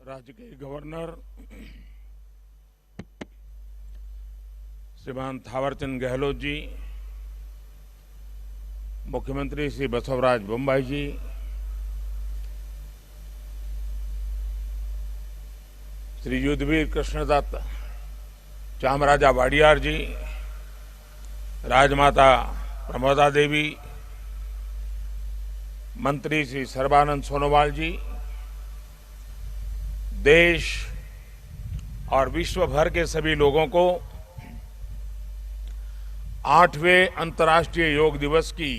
राज्य के गवर्नर श्रीमान थावरचंद गहलोत जी, मुख्यमंत्री श्री बसवराज बोम्मई जी, श्री युद्धवीर कृष्णदत्त चामराजा वाडियार जी, राजमाता प्रमोदा देवी, मंत्री श्री सर्बानंद सोनोवाल जी, देश और विश्व भर के सभी लोगों को 8वें अंतर्राष्ट्रीय योग दिवस की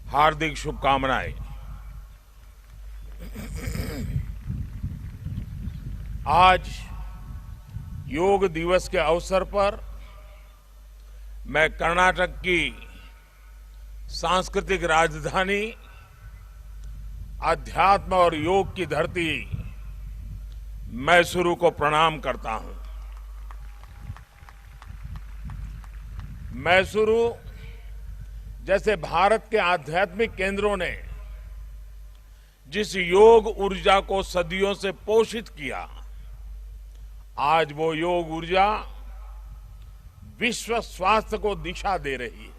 हार्दिक शुभकामनाएं। आज योग दिवस के अवसर पर मैं कर्नाटक की सांस्कृतिक राजधानी, अध्यात्म और योग की धरती मैसूरू को प्रणाम करता हूं। मैसूरू जैसे भारत के आध्यात्मिक केंद्रों ने जिस योग ऊर्जा को सदियों से पोषित किया, आज वो योग ऊर्जा विश्व स्वास्थ्य को दिशा दे रही है।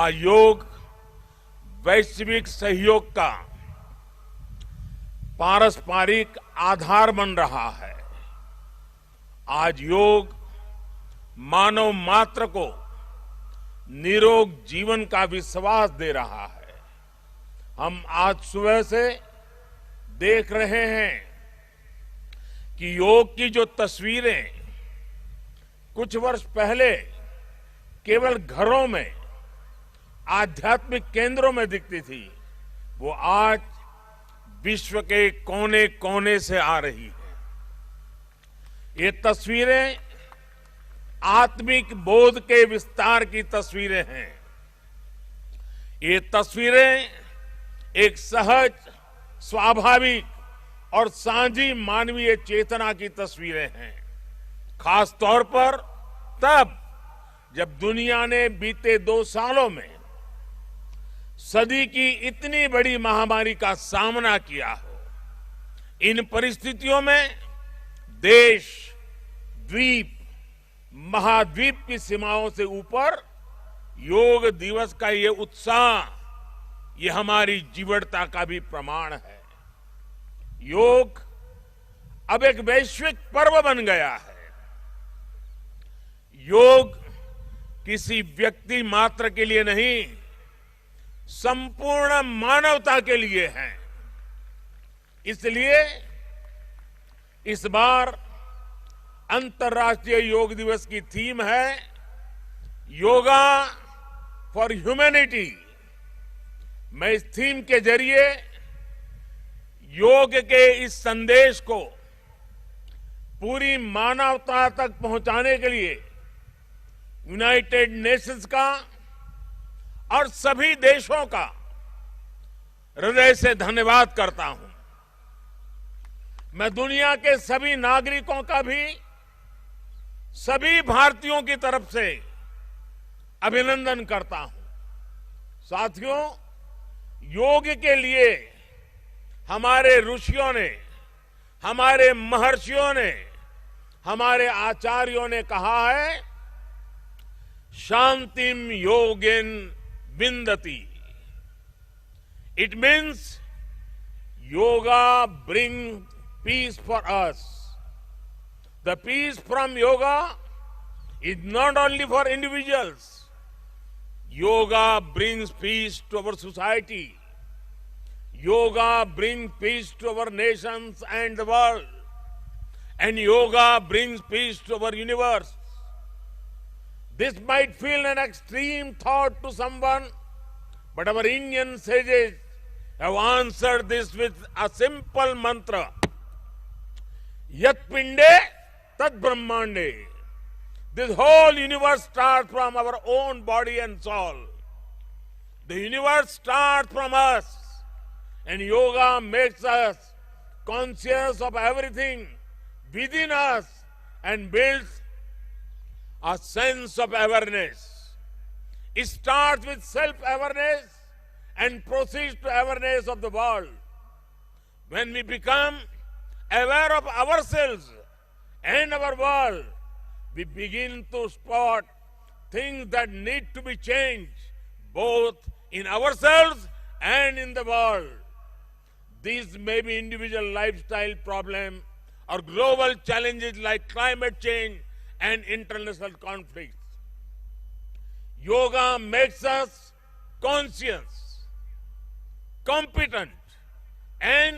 आज योग वैश्विक सहयोग का पारस्परिक आधार बन रहा है। आज योग मानव मात्र को निरोग जीवन का विश्वास दे रहा है। हम आज सुबह से देख रहे हैं कि योग की जो तस्वीरें कुछ वर्ष पहले केवल घरों में, आध्यात्मिक केंद्रों में दिखती थी, वो आज विश्व के कोने कोने से आ रही है। ये तस्वीरें आत्मिक बोध के विस्तार की तस्वीरें हैं। ये तस्वीरें एक सहज, स्वाभाविक और साझी मानवीय चेतना की तस्वीरें हैं। खास तौर पर तब जब दुनिया ने बीते 2 सालों में सदी की इतनी बड़ी महामारी का सामना किया हो। इन परिस्थितियों में देश, द्वीप, महाद्वीप की सीमाओं से ऊपर योग दिवस का ये उत्साह, ये हमारी जीवटता का भी प्रमाण है। योग अब एक वैश्विक पर्व बन गया है। योग किसी व्यक्ति मात्र के लिए नहीं, संपूर्ण मानवता के लिए है। इसलिए इस बार अंतर्राष्ट्रीय योग दिवस की थीम है योगा फॉर ह्यूमैनिटी। मैं इस थीम के जरिए योग के इस संदेश को पूरी मानवता तक पहुंचाने के लिए यूनाइटेड नेशंस का और सभी देशों का हृदय से धन्यवाद करता हूं। मैं दुनिया के सभी नागरिकों का भी सभी भारतीयों की तरफ से अभिनंदन करता हूं। साथियों, योग के लिए हमारे ऋषियों ने, हमारे महर्षियों ने, हमारे आचार्यों ने कहा है, शांतिम योगेन विंदति। It means yoga brings peace for us. The peace from yoga is not only for individuals. Yoga brings peace to our society. Yoga brings peace to our nations and the world. And yoga brings peace to our universe. This might feel an extreme thought to someone, but our Indian sages have answered this with a simple mantra. Yat pinde tat brahmande. This whole universe starts from our own body and soul. The universe starts from us, and yoga makes us conscious of everything within us and builds a sense of awareness. It starts with self-awareness and proceeds to awareness of the world. when we become aware of ourselves and our world, we begin to spot things that need to be changed, both in ourselves and in the world. These may be individual lifestyle problems or global challenges like climate change and international conflicts. Yoga makes us conscious, competent, and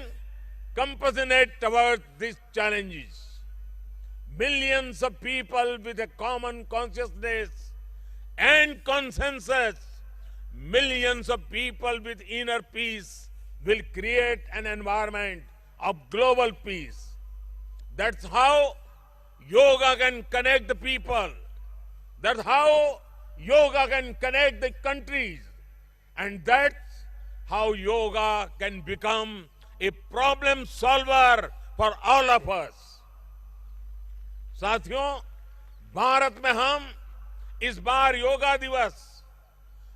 compassionate towards these challenges. Millions of people with a common consciousness and consensus, millions of people with inner peace will create an environment of global peace. That's how yoga can connect the people. That's how yoga can connect the countries. And that's how yoga can become a problem solver for all of us. साथियों, भारत में हम इस बार योगा दिवस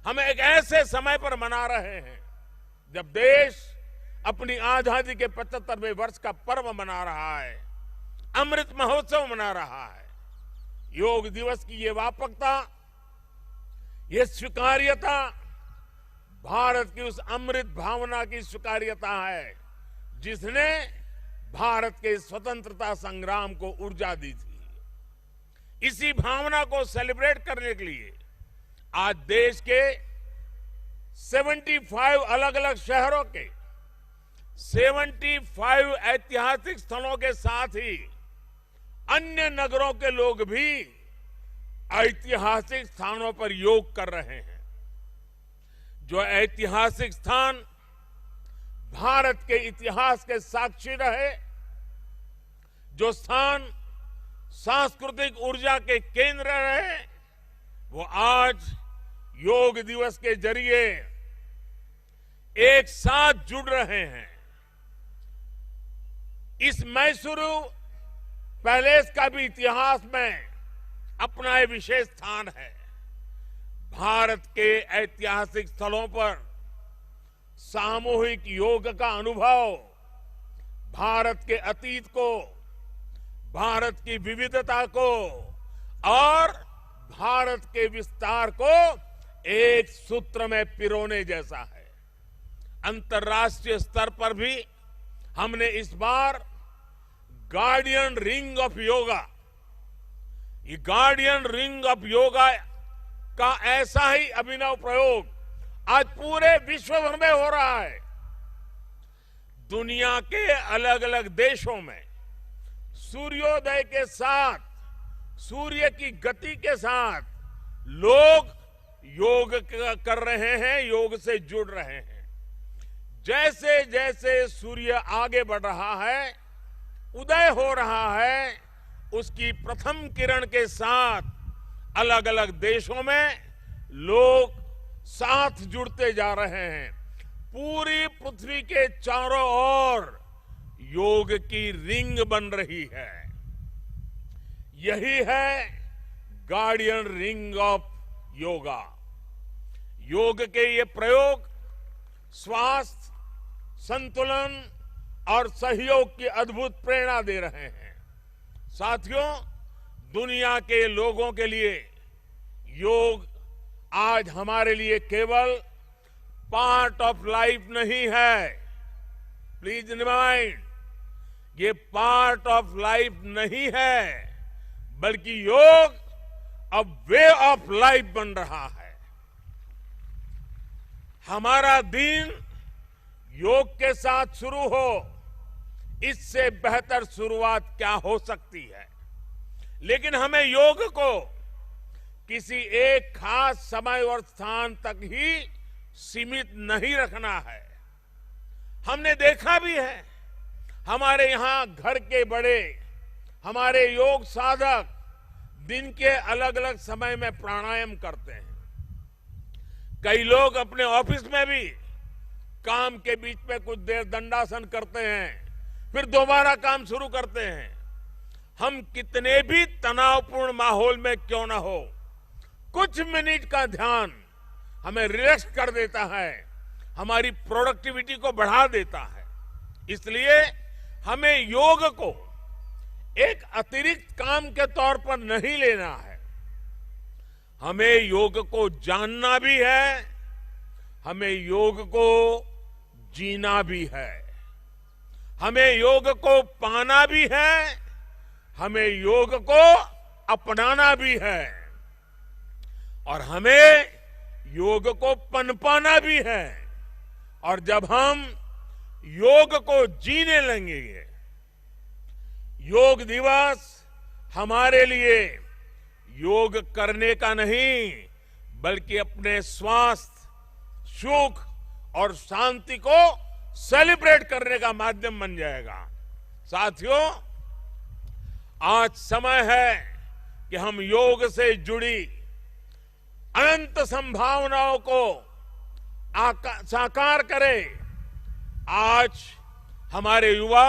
हम एक ऐसे समय पर मना रहे हैं जब देश अपनी आजादी के 75वें वर्ष का पर्व मना रहा है, अमृत महोत्सव मना रहा है। योग दिवस की ये व्यापकता, ये स्वीकार्यता भारत की उस अमृत भावना की स्वीकार्यता है जिसने भारत के स्वतंत्रता संग्राम को ऊर्जा दी थी। इसी भावना को सेलिब्रेट करने के लिए आज देश के 75 अलग अलग शहरों के 75 ऐतिहासिक स्थलों के साथ ही अन्य नगरों के लोग भी ऐतिहासिक स्थानों पर योग कर रहे हैं। जो ऐतिहासिक स्थान भारत के इतिहास के साक्षी रहे, जो स्थान सांस्कृतिक ऊर्जा के केंद्र रहे, वो आज योग दिवस के जरिए एक साथ जुड़ रहे हैं। इस मैसूरू पैलेस का भी इतिहास में अपना एक विशेष स्थान है। भारत के ऐतिहासिक स्थलों पर सामूहिक योग का अनुभव भारत के अतीत को, भारत की विविधता को और भारत के विस्तार को एक सूत्र में पिरोने जैसा है। अंतर्राष्ट्रीय स्तर पर भी हमने इस बार गार्डियन रिंग ऑफ योगा, ये गार्डियन रिंग ऑफ योगा का ऐसा ही अभिनव प्रयोग आज पूरे विश्व भर में हो रहा है। दुनिया के अलग अलग देशों में सूर्योदय के साथ, सूर्य की गति के साथ लोग योग कर रहे हैं, योग से जुड़ रहे हैं। जैसे जैसे सूर्य आगे बढ़ रहा है, उदय हो रहा है, उसकी प्रथम किरण के साथ अलग अलग देशों में लोग साथ जुड़ते जा रहे हैं। पूरी पृथ्वी के चारों ओर योग की रिंग बन रही है। यही है गार्डियन रिंग ऑफ योगा। योग के ये प्रयोग स्वास्थ्य, संतुलन और सहयोग की अद्भुत प्रेरणा दे रहे हैं। साथियों, दुनिया के लोगों के लिए योग आज हमारे लिए केवल पार्ट ऑफ लाइफ नहीं है। प्लीज रिमाइंड, ये पार्ट ऑफ लाइफ नहीं है, बल्कि योग अब वे ऑफ लाइफ बन रहा है। हमारा दिन योग के साथ शुरू हो, इससे बेहतर शुरुआत क्या हो सकती है। लेकिन हमें योग को किसी एक खास समय और स्थान तक ही सीमित नहीं रखना है। हमने देखा भी है, हमारे यहां घर के बड़े, हमारे योग साधक दिन के अलग अलग समय में प्राणायाम करते हैं। कई लोग अपने ऑफिस में भी काम के बीच में कुछ देर दंडासन करते हैं, फिर दोबारा काम शुरू करते हैं। हम कितने भी तनावपूर्ण माहौल में क्यों ना हो, कुछ मिनट का ध्यान हमें रिलैक्स कर देता है, हमारी प्रोडक्टिविटी को बढ़ा देता है। इसलिए हमें योग को एक अतिरिक्त काम के तौर पर नहीं लेना है। हमें योग को जानना भी है, हमें योग को जीना भी है, हमें योग को पाना भी है, हमें योग को अपनाना भी है और हमें योग को पनपाना भी है। और जब हम योग को जीने लगेंगे, योग दिवस हमारे लिए योग करने का नहीं बल्कि अपने स्वास्थ्य, सुख और शांति को सेलिब्रेट करने का माध्यम बन जाएगा। साथियों, आज समय है कि हम योग से जुड़ी अनंत संभावनाओं को साकार करें। आज हमारे युवा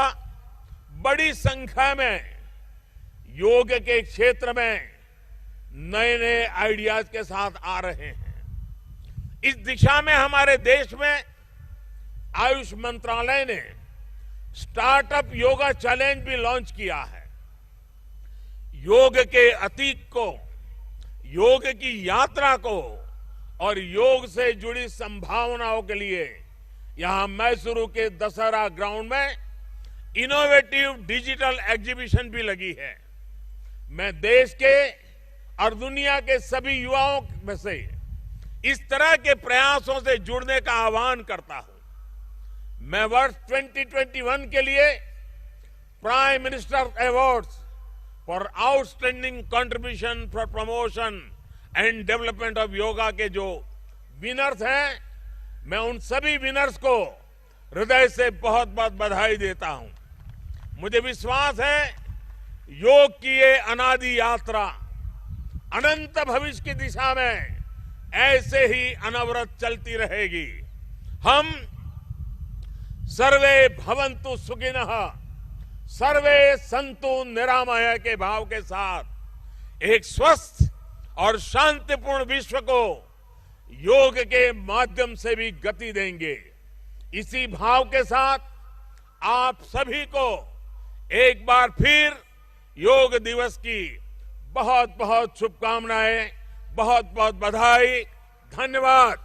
बड़ी संख्या में योग के क्षेत्र में नए नए आइडियाज के साथ आ रहे हैं। इस दिशा में हमारे देश में आयुष मंत्रालय ने स्टार्टअप योगा चैलेंज भी लॉन्च किया है। योग के अतीत को, योग की यात्रा को और योग से जुड़ी संभावनाओं के लिए यहां मैसूरू के दशहरा ग्राउंड में इनोवेटिव डिजिटल एग्जीबिशन भी लगी है। मैं देश के और दुनिया के सभी युवाओं में से इस तरह के प्रयासों से जुड़ने का आह्वान करता हूं। मैं वर्ष 2021 के लिए prime minister awards for outstanding contribution for promotion and development of yoga के जो विनर्स हैं, मैं उन सभी विनर्स को हृदय से बहुत बहुत बधाई देता हूं। मुझे विश्वास है योग की ये अनादि यात्रा अनंत भविष्य की दिशा में ऐसे ही अनवरत चलती रहेगी। हम सर्वे भवन्तु सुखिनः, सर्वे सन्तु निरामय के भाव के साथ एक स्वस्थ और शांतिपूर्ण विश्व को योग के माध्यम से भी गति देंगे। इसी भाव के साथ आप सभी को एक बार फिर योग दिवस की बहुत बहुत शुभकामनाएं, बहुत बहुत बधाई, धन्यवाद।